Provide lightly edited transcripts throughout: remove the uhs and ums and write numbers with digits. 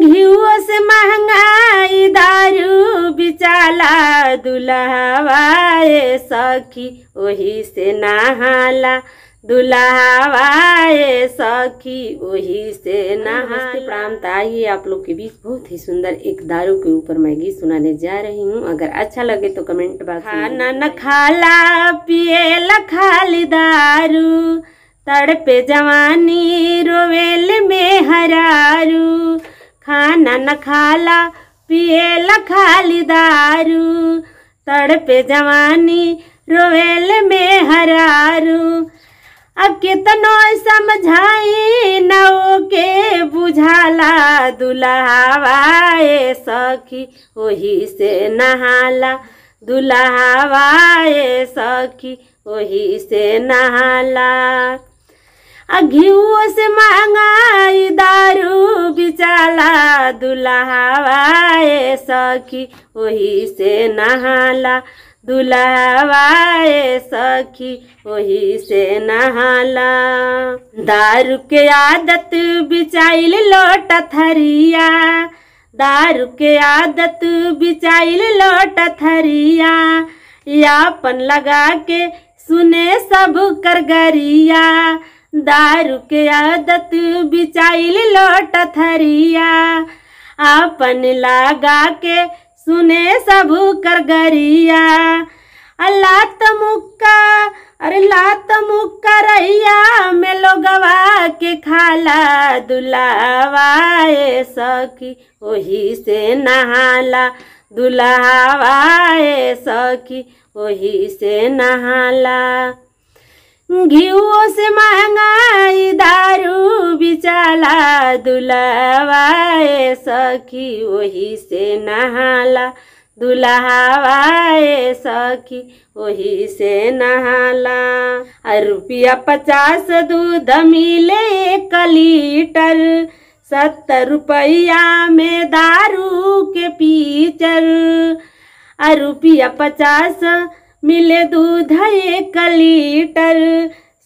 घियो से महंगाई दारू बिचाला दुल्हवा ए सखी वही से नहाला दुल्हवा ए सखी वही से नहाला। प्राणता ही आप लोग के बीच बहुत ही सुंदर एक दारू के ऊपर मैं गीत सुनाने जा रही हूँ। अगर अच्छा लगे तो कमेंट बॉक्स में खाना न खाला पिए ला खाली दारू तड़पे जवानी रोवेल में हरारू। खाना न खाला पिए ला खाली दारू तड़पे जवानी रोवेल में हरारू। अब कितनो समझाई नौ के बुझाला दुल्हवा ए सखी वही से नहाला दुल्हवा ए सखी वही से नहाला। घियो से महंगाई दारू बिचाला दुल्हवा ए सखी वही से नहाला दुल्हवा ए सखी वही से नहाला। दारू के आदत बिचाइल लोट थरिया दारू के आदत बिचाइल लोट थरिया यापन लगा के सुने सब करगरिया। दारू के आदत बिचाइल लोट थरिया आपन लगा के सुने सब करगरिया। लात मुक्का अरे लात मुक्का रैया में लोगवा के खाला दुल्हवा ए सखी वही से नहाला दुल्हवा ए सखी वही से नहाला। घियो से महंगाई दारू बिचाला दुल्हवा ए सखी वही से नहाला दुल्हवा ए सखी वही से नहाला। रुपया 50 दूध मिले 1 लीटर 70 रुपया में दारू के पीचर। रुपया 50 मिले दूध 1 लीटर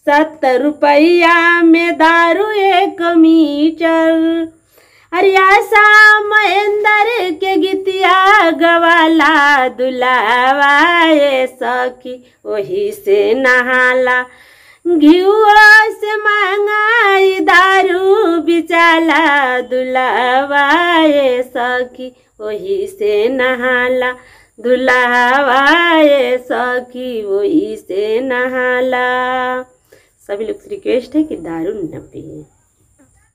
70 रुपया में दारू 1 मीटर। अरे आशा महेंद्र के गीतिया गवाला दुल्हवा ए सखी वही से नहाला। घियो से महंगाई दारू बिचाला दुल्हवा ए सखी वही से नहाला दुल्हवा ए सखी वही से नहाला। सभी लोग से रिक्वेस्ट है कि दारू न पिए।